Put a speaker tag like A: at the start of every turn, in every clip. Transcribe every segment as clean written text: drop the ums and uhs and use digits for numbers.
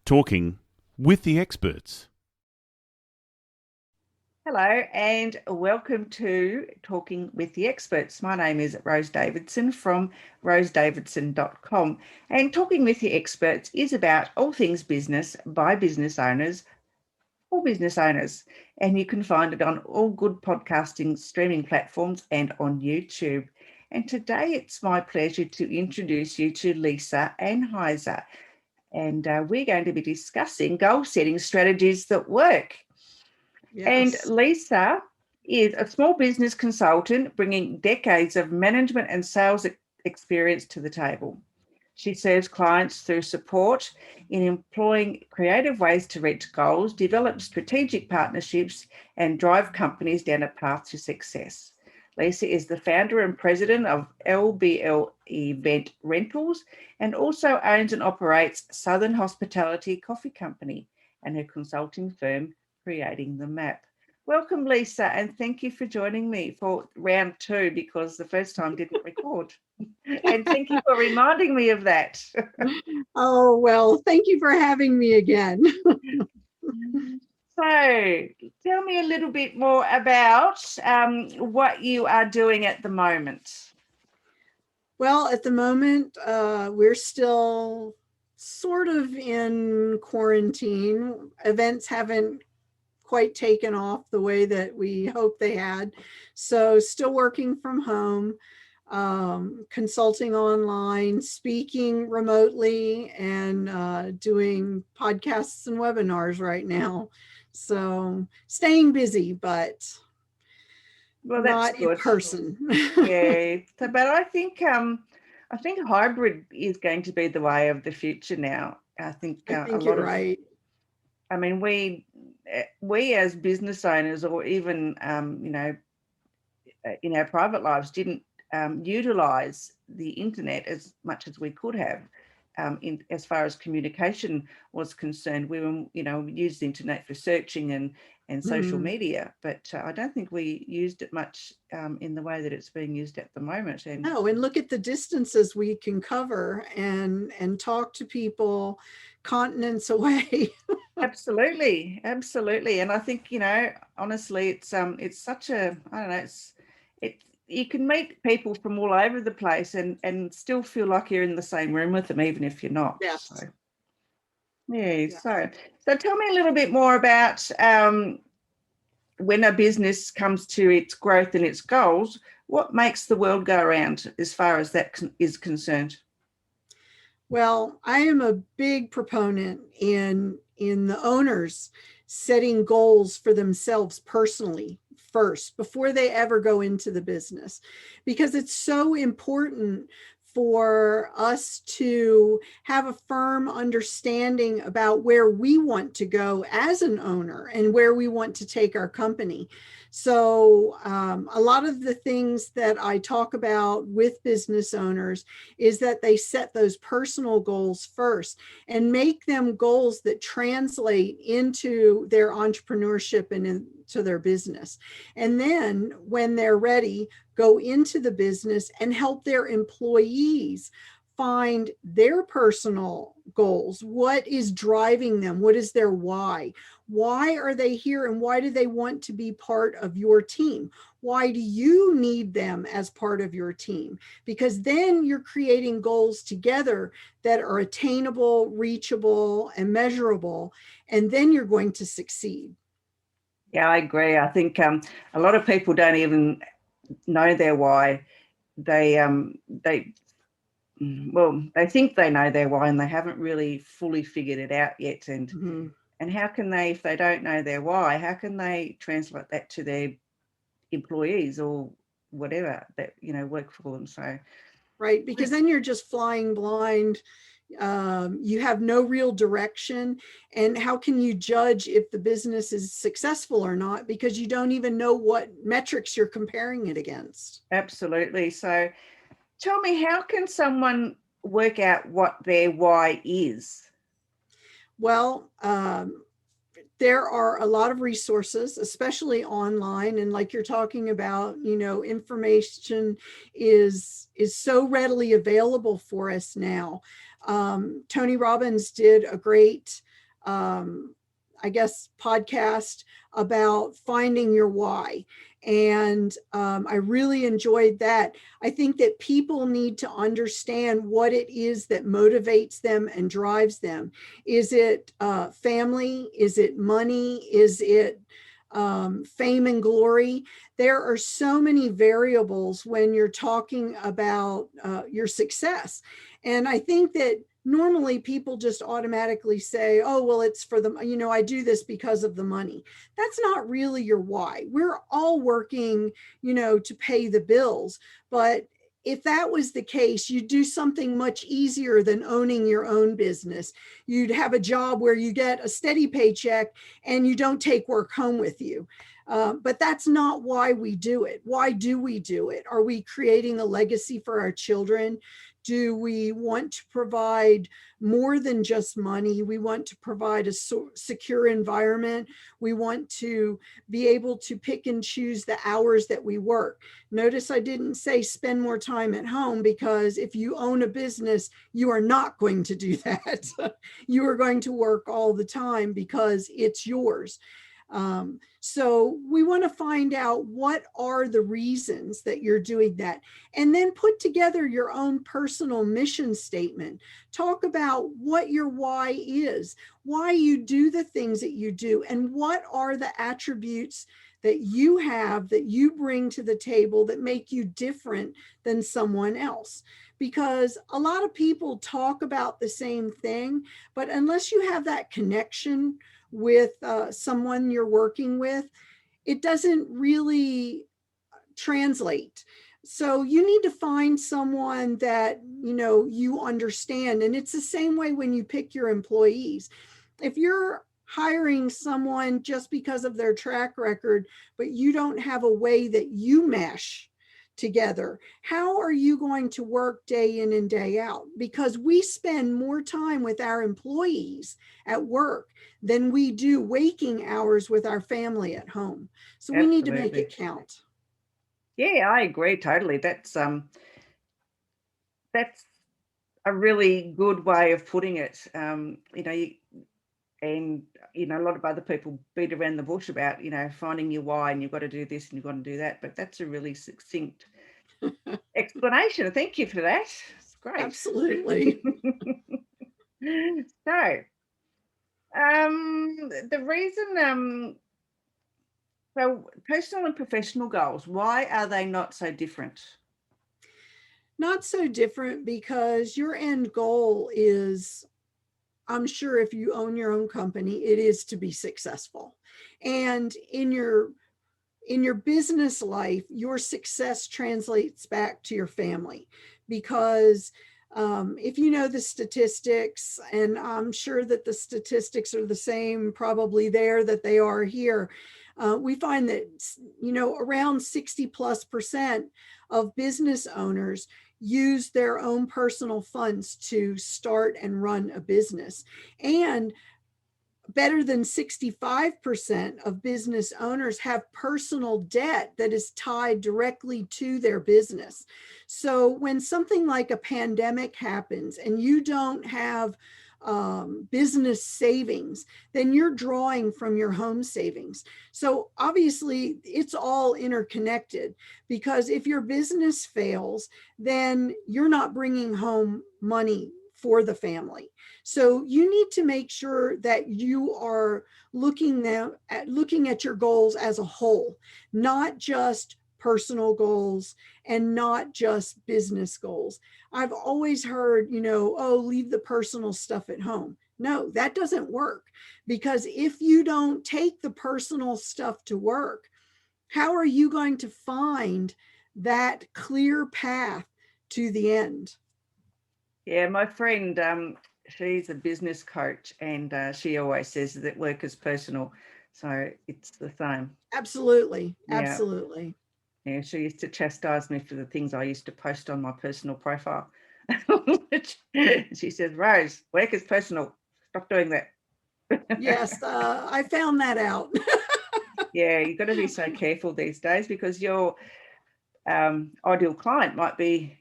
A: Talking with the experts.
B: Hello and welcome to Talking with the Experts. My name is Rose Davidson from rosedavidson.com, and Talking with the Experts is about all things business by business owners for business owners. And you can find it on all good podcasting streaming platforms and on YouTube. And today it's my pleasure to introduce you to Lisa Anhaiser. And we're going to be discussing goal setting strategies that work. And
C: Yes.
B: Lisa is a small business consultant bringing decades of management and sales experience to the table. She serves clients through support in employing creative ways to reach goals, develop strategic partnerships, and drive companies down a path to success. Lisa is the founder and president of LBL Event Rentals and also owns and operates Southern Hospitality Coffee Company and her consulting firm, Creating the Map. Welcome, Lisa, and thank you for joining me for round two because the first time didn't record. And thank you for reminding me of that.
C: Oh, well, thank you for having me again.
B: So tell me a little bit more about what you are doing at the moment.
C: Well, at the moment, we're still sort of in quarantine. Events haven't quite taken off the way that we hoped they had. So still working from home, consulting online, speaking remotely, and doing podcasts and webinars right now. So staying busy, but
B: Well, that's
C: not in
B: good.
C: person.
B: Yeah, but I think hybrid is going to be the way of the future now. I think
C: I
B: a
C: think
B: lot
C: you're
B: of,
C: right.
B: I mean, we as business owners, or even in our private lives, didn't utilize the internet as much as we could have. In as far as communication was concerned, we were, used the internet for searching and social
C: Mhm.
B: media, but I don't think we used it much in the way that it's being used at the moment. And
C: No, and look at the distances we can cover and talk to people continents away.
B: absolutely, absolutely, and I think honestly, it's such a I don't know, it you can meet people from all over the place and still feel like you're in the same room with them, even if you're not. So.
C: Yes.
B: Yeah,
C: Yes.
B: so tell me a little bit more about when a business comes to its growth and its goals, what makes the world go around as far as that is concerned?
C: Well, I am a big proponent in the owners setting goals for themselves personally first before they ever go into the business, because it's so important for us to have a firm understanding about where we want to go as an owner and where we want to take our company. So a lot of the things that I talk about with business owners is that they set those personal goals first and make them goals that translate into their entrepreneurship and into their business. And then when they're ready, go into the business and help their employees find their personal goals. What is driving them? What is their why? Why are they here and why do they want to be part of your team? Why do you need them as part of your team? Because then you're creating goals together that are attainable, reachable, and measurable, and then you're going to succeed.
B: Yeah, I agree. I think a lot of people don't even know their why. They they think they know their why and they haven't really fully figured it out yet.
C: Mhm.
B: And how can they, if they don't know their why, how can they translate that to their employees or whatever that work for them? So
C: Right, because then you're just flying blind. You have no real direction. And how can you judge if the business is successful or not? Because you don't even know what metrics you're comparing it against.
B: absolutely. So tell me, how can someone work out what their why is?
C: Well, there are a lot of resources, especially online. And like you're talking about, information is so readily available for us now. Tony Robbins did a great I guess, podcast about finding your why. And I really enjoyed that. I think that people need to understand what it is that motivates them and drives them. Is it family? Is it money? Is it fame and glory? There are so many variables when you're talking about your success. And I think that normally people just automatically say, oh, well, it's for the, I do this because of the money. That's not really your why. We're all working, to pay the bills. But if that was the case, you'd do something much easier than owning your own business. You'd have a job where you get a steady paycheck and you don't take work home with you. But that's not why we do it. Why do we do it? Are we creating a legacy for our children? Do we want to provide more than just money? We want to provide a secure environment. We want to be able to pick and choose the hours that we work. Notice I didn't say spend more time at home, because if you own a business, you are not going to do that. You are going to work all the time because it's yours. So we want to find out what are the reasons that you're doing that, and then put together your own personal mission statement. Talk about what your why is, why you do the things that you do, and what are the attributes that you have that you bring to the table that make you different than someone else. Because a lot of people talk about the same thing, but unless you have that connection with someone you're working with, it doesn't really translate. So you need to find someone that, you understand. And it's the same way when you pick your employees. If you're hiring someone just because of their track record, but you don't have a way that you mesh together, how are you going to work day in and day out? Because we spend more time with our employees at work than we do waking hours with our family at home. So we need to make it count.
B: Yeah, I agree totally. That's a really good way of putting it. A lot of other people beat around the bush about, finding your why, and you've got to do this and you've got to do that. But that's a really succinct explanation. Thank you for that. It's great.
C: Absolutely.
B: So, the reason, well, personal and professional goals, why are they not so different?
C: Not so different because your end goal is, I'm sure if you own your own company, it is to be successful. And in your business life, your success translates back to your family, because if you know the statistics, and I'm sure that the statistics are the same probably there that they are here, we find that, around 60+% of business owners use their own personal funds to start and run a business. And better than 65% of business owners have personal debt that is tied directly to their business. So when something like a pandemic happens and you don't have business savings, then you're drawing from your home savings. So obviously it's all interconnected, because if your business fails, then you're not bringing home money for the family. So you need to make sure that you are looking at your goals as a whole, not just personal goals and not just business goals. I've always heard, leave the personal stuff at home. No, that doesn't work, because if you don't take the personal stuff to work, how are you going to find that clear path to the end?
B: Yeah, my friend, she's a business coach, and she always says that work is personal. So it's the same.
C: Absolutely.
B: Yeah.
C: Absolutely.
B: Yeah, she used to chastise me for the things I used to post on my personal profile. She says, Rose, work is personal. Stop doing that.
C: Yes, I found that out.
B: Yeah, you've got to be so careful these days, because your ideal client might be,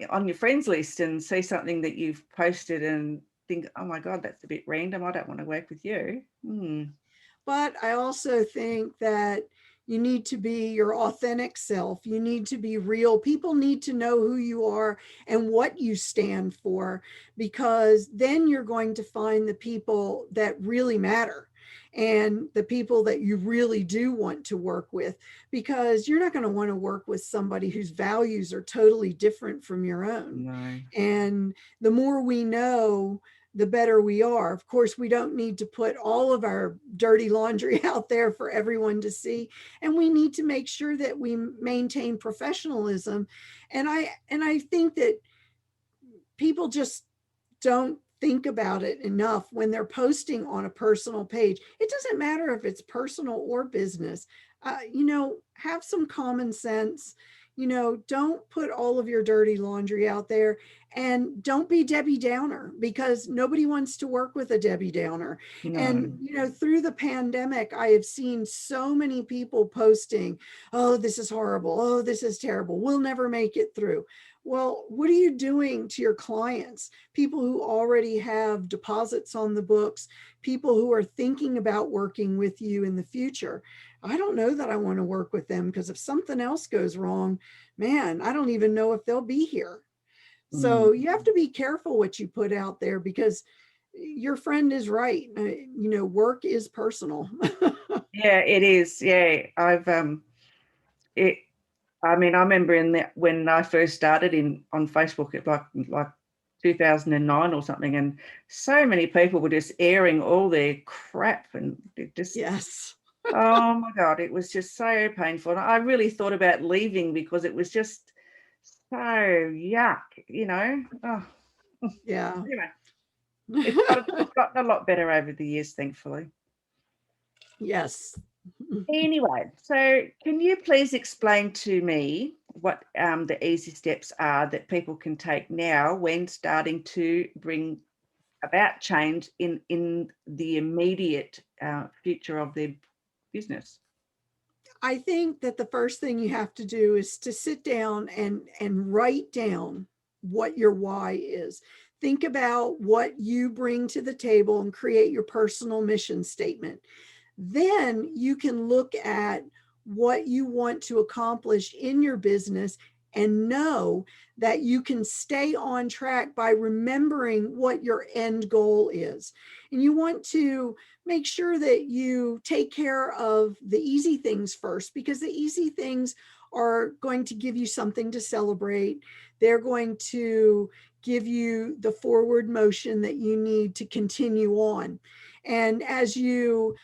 B: on your friends list and see something that you've posted and think, oh my God, that's a bit random. I don't want to work with you.
C: But I also think that you need to be your authentic self. You need to be real. People need to know who you are and what you stand for, because then you're going to find the people that really matter and the people that you really do want to work with, because you're not going to want to work with somebody whose values are totally different from your own.
B: No.
C: And the more we know, the better we are. Of course, we don't need to put all of our dirty laundry out there for everyone to see. And we need to make sure that we maintain professionalism. And I think that people just don't think about it enough when they're posting on a personal page. It doesn't matter if it's personal or business. Have some common sense. Don't put all of your dirty laundry out there, and don't be Debbie Downer, because nobody wants to work with a Debbie Downer.
B: No.
C: And, through the pandemic, I have seen so many people posting, oh, this is horrible. Oh, this is terrible. We'll never make it through. Well, what are you doing to your clients? People who already have deposits on the books, people who are thinking about working with you in the future. I don't know that I want to work with them, because if something else goes wrong, man, I don't even know if they'll be here. So you have to be careful what you put out there, because your friend is right. Work is personal.
B: Yeah, it is. Yeah, I remember when I first started on Facebook, it like 2009 or something, and so many people were just airing all their crap, and it just
C: Yes.
B: Oh my God, it was just so painful. And I really thought about leaving, because it was just so yuck, Oh,
C: Yeah.
B: anyway, it's gotten a lot better over the years, thankfully.
C: Yes.
B: Anyway, so can you please explain to me what the easy steps are that people can take now when starting to bring about change in the immediate future of their business?
C: I think that the first thing you have to do is to sit down and write down what your why is. Think about what you bring to the table and create your personal mission statement. Then you can look at what you want to accomplish in your business and know that you can stay on track by remembering what your end goal is. And you want to make sure that you take care of the easy things first, because the easy things are going to give you something to celebrate. They're going to give you the forward motion that you need to continue on. And as you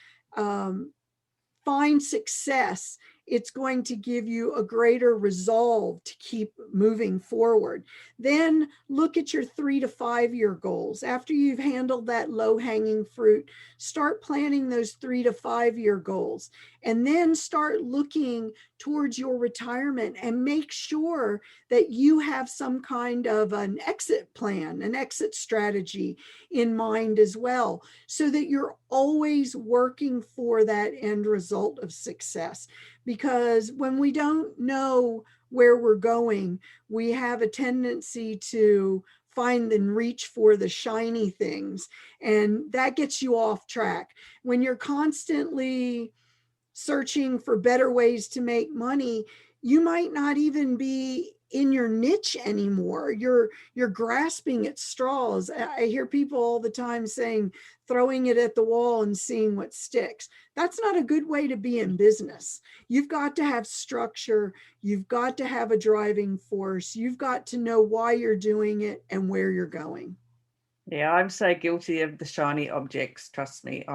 C: find success, it's going to give you a greater resolve to keep moving forward. Then look at your 3 to 5 year goals. After you've handled that low hanging fruit, start planning those 3 to 5 year goals, and then start looking towards your retirement, and make sure that you have some kind of an exit plan, an exit strategy in mind as well, so that you're always working for that end result of success. Because when we don't know where we're going, we have a tendency to find and reach for the shiny things, and that gets you off track. When you're constantly searching for better ways to make money, you might not even be in your niche anymore. You're grasping at straws. I hear people all the time saying, throwing it at the wall and seeing what sticks. That's not a good way to be in business. You've got to have structure. You've got to have a driving force. You've got to know why you're doing it and where you're going.
B: Yeah, I'm so guilty of the shiny objects. Trust me.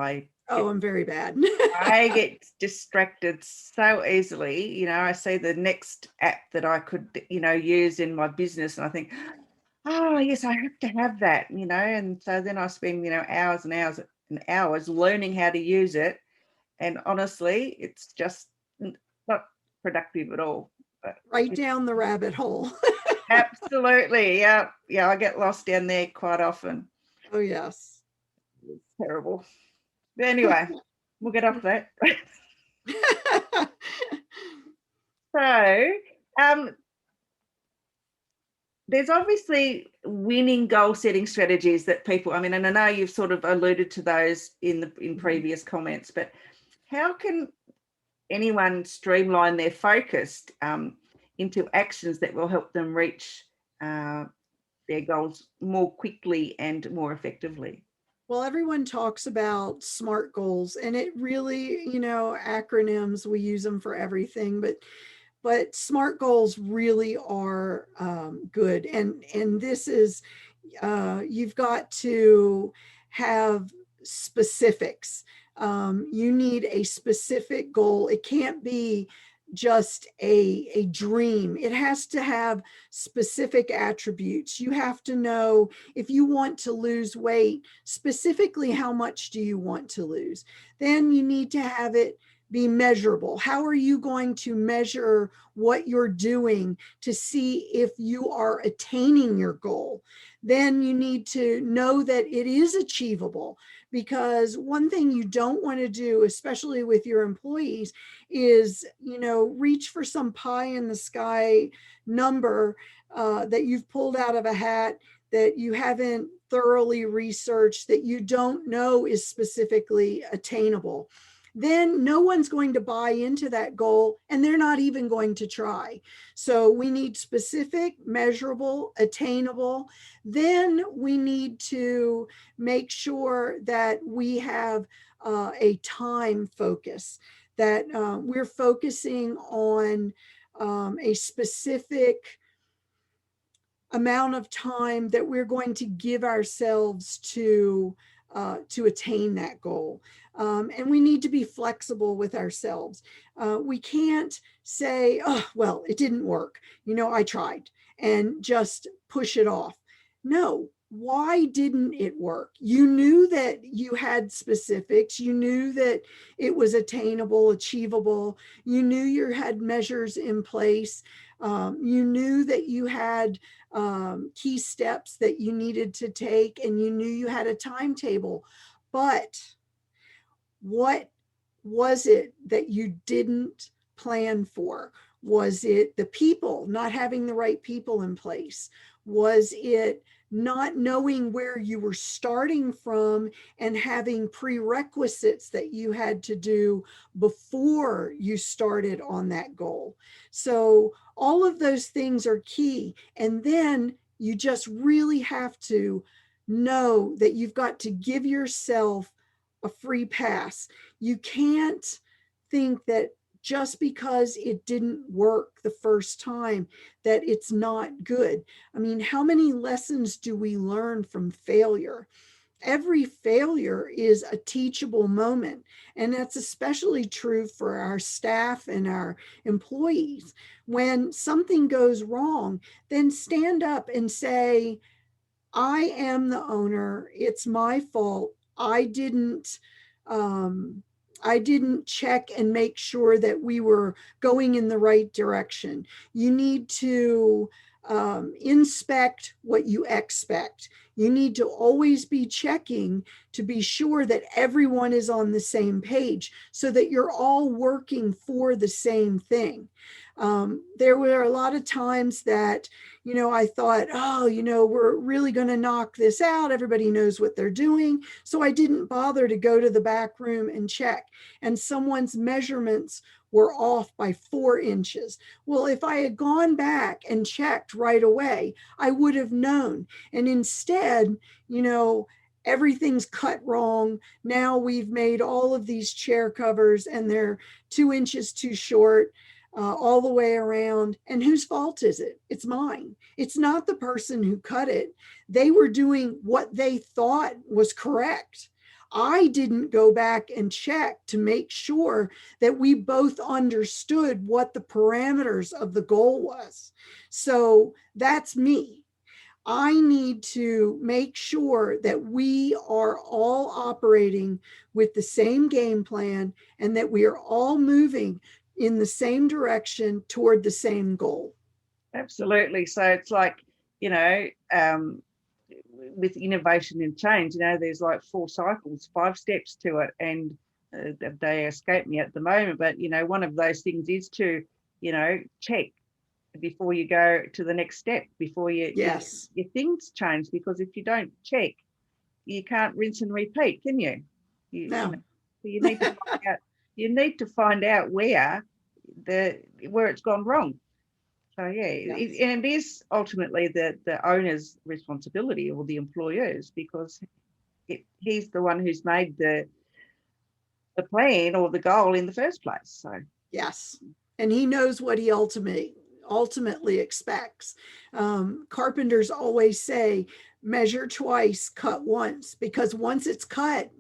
C: I'm very bad.
B: I get distracted so easily. I see the next app that I could, use in my business, and I think, oh, yes, I have to have that, and so then I spend, hours and hours and hours learning how to use it. And honestly, it's just not productive at all. But
C: right down the rabbit hole.
B: Absolutely. Yeah. Yeah. I get lost down there quite often.
C: Oh, yes.
B: It's terrible. But anyway, we'll get off that. So, there's obviously winning goal setting strategies that people, I mean, and I know you've sort of alluded to those in previous comments, but how can anyone streamline their focus into actions that will help them reach their goals more quickly and more effectively?
C: Well, everyone talks about SMART goals, and it really, acronyms, we use them for everything, but SMART goals really are good. And this is, you've got to have specifics. You need a specific goal. It can't be just a dream. It has to have specific attributes. You have to know, if you want to lose weight, specifically how much do you want to lose? Then you need to have it be measurable. How are you going to measure what you're doing to see if you are attaining your goal? Then you need to know that it is achievable, because one thing you don't want to do, especially with your employees, is, reach for some pie in the sky number that you've pulled out of a hat, that you haven't thoroughly researched, that you don't know is specifically attainable. Then no one's going to buy into that goal, and they're not even going to try. So we need specific, measurable, attainable. Then we need to make sure that we have a time focus, that we're focusing on a specific amount of time that we're going to give ourselves to attain that goal. And we need to be flexible with ourselves. We can't say, oh, well, it didn't work. I tried, and just push it off. No. Why didn't it work? You knew that you had specifics. You knew that it was attainable, achievable. You knew you had measures in place. You knew that you had key steps that you needed to take, and you knew you had a timetable. But what was it that you didn't plan for? Was it the people, not having the right people in place? Was it not knowing where you were starting from and having prerequisites that you had to do before you started on that goal? So all of those things are key. And then you just really have to know that you've got to give yourself a free pass. You can't think that just because it didn't work the first time that it's not good. I mean, how many lessons do we learn from failure? Every failure is a teachable moment. And that's especially true for our staff and our employees. When something goes wrong, then stand up and say, I am the owner. It's my fault. I didn't check and make sure that we were going in the right direction. You need to inspect what you expect. You need to always be checking to be sure that everyone is on the same page, so that you're all working for the same thing. There were a lot of times that, I thought, oh, we're really going to knock this out. Everybody knows what they're doing. So I didn't bother to go to the back room and check. And someone's measurements were off by 4 inches. Well, if I had gone back and checked right away, I would have known. And instead, everything's cut wrong. Now we've made all of these chair covers and they're 2 inches too short. All the way around. And whose fault is it? It's mine. It's not the person who cut it. They were doing what they thought was correct. I didn't go back and check to make sure that we both understood what the parameters of the goal was. So that's me. I need to make sure that we are all operating with the same game plan and that we are all moving in the same direction toward the same goal.
B: Absolutely. So it's like, with innovation and change, there's like 4 cycles, 5 steps to it, and they escape me at the moment. But, one of those things is to, check before you go to the next step, before
C: Yes.
B: your things change. Because if you don't check, you can't rinse and repeat, can you? You
C: No.
B: know, so you need to find out. You need to find out where it's gone wrong. So yeah,
C: Yes.
B: and it is ultimately the owner's responsibility, or the employer's, because he's the one who's made the plan or the goal in the first place. So
C: Yes. And he knows what he ultimately expects. Carpenters always say, measure twice, cut once, because once it's cut,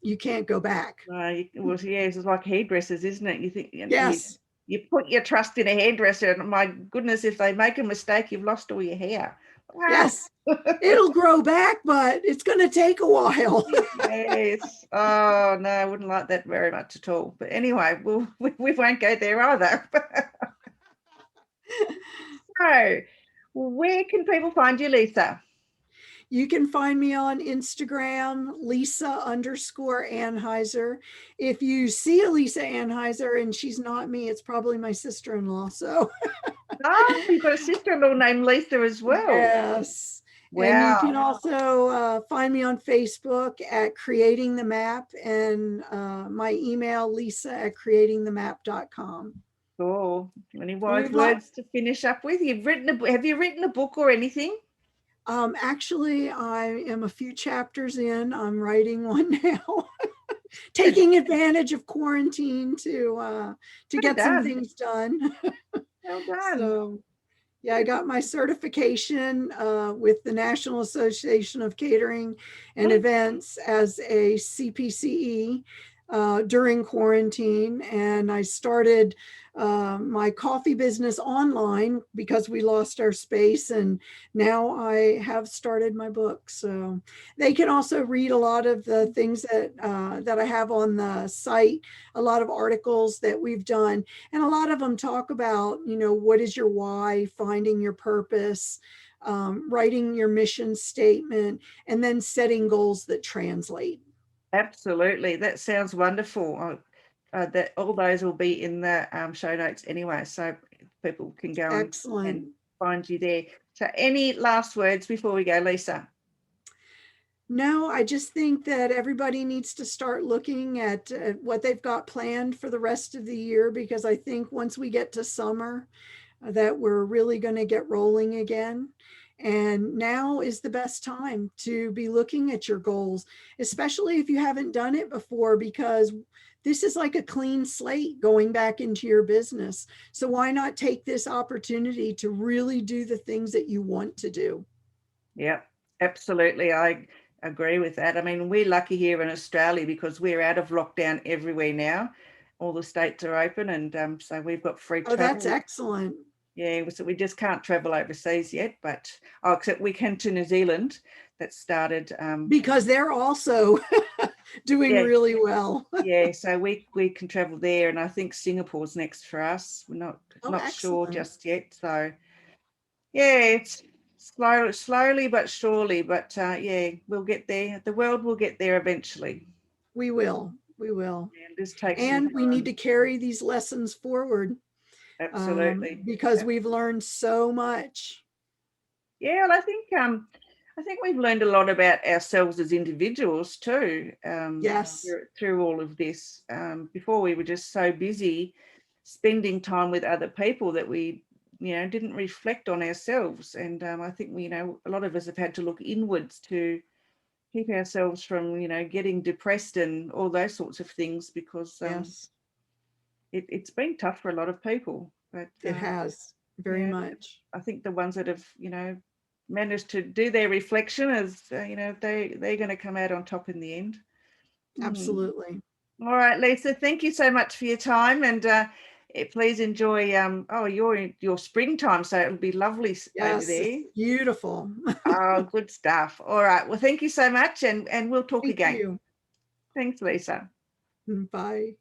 C: you can't go back.
B: well, yeah, it's like hairdressers, isn't it? You think,
C: Yes.
B: you put your trust in a hairdresser, and my goodness, if they make a mistake, you've lost all your hair. Wow.
C: Yes. It'll grow back, but it's going to take a while.
B: Yes. Oh no, I wouldn't like that very much at all. But anyway, we won't go there either. So, where can people find you, Lisa?
C: You can find me on Instagram, Lisa_Anhaiser. If you see a Lisa Anhaiser and she's not me, it's probably my sister-in-law. So
B: Oh, you've got a sister-in-law named Lisa as well.
C: yes.
B: Wow.
C: And you can also find me on Facebook at Creating the Map, and my email, lisa@creatingthemap.com.
B: Cool. Any wise words to finish up with? Have you written a book or anything?
C: Actually, I am a few chapters in. I'm writing one now. Taking advantage of quarantine to get some things done.
B: Well done.
C: So yeah, I got my certification with the National Association of Catering and Events as a CPCE during quarantine. And I started my coffee business online because we lost our space. And now I have started my book. So they can also read a lot of the things that I have on the site, a lot of articles that we've done. And a lot of them talk about, what is your why, finding your purpose, writing your mission statement, and then setting goals that translate.
B: Absolutely. That sounds wonderful. That all those will be in the show notes anyway, so people can go and find you there. So any last words before we go, Lisa?
C: No, I just think that everybody needs to start looking at what they've got planned for the rest of the year, because I think once we get to summer, that we're really going to get rolling again. And now is the best time to be looking at your goals, especially if you haven't done it before, because this is like a clean slate going back into your business. So why not take this opportunity to really do the things that you want to do?
B: Yeah, absolutely. I agree with that. I mean, we're lucky here in Australia because we're out of lockdown everywhere now. All the states are open, and so we've got free travel.
C: Oh, that's excellent.
B: Yeah, so we just can't travel overseas yet, but except we can to New Zealand. That started
C: because they're also doing really well.
B: Yeah, so we can travel there, and I think Singapore's next for us. We're not sure just yet. So yeah, it's slowly but surely, but yeah, we'll get there. The world will get there eventually.
C: We will.
B: And this takes
C: and we need to carry these lessons forward.
B: Absolutely.
C: Because we've learned so much.
B: Yeah, well, I think we've learned a lot about ourselves as individuals too.
C: Yes.
B: Through all of this. Before we were just so busy spending time with other people that we, didn't reflect on ourselves. And I think a lot of us have had to look inwards to keep ourselves from, getting depressed and all those sorts of things, because
C: yes,
B: it's been tough for a lot of people. But
C: it has very much.
B: I think the ones that have, managed to do their reflection is, they're going to come out on top in the end.
C: Absolutely.
B: All right, Lisa, thank you so much for your time, and please enjoy your springtime. So it'll be lovely over there.
C: Beautiful.
B: Oh, good stuff. All right. Well, thank you so much, and we'll talk again.
C: You.
B: Thanks, Lisa.
C: Bye.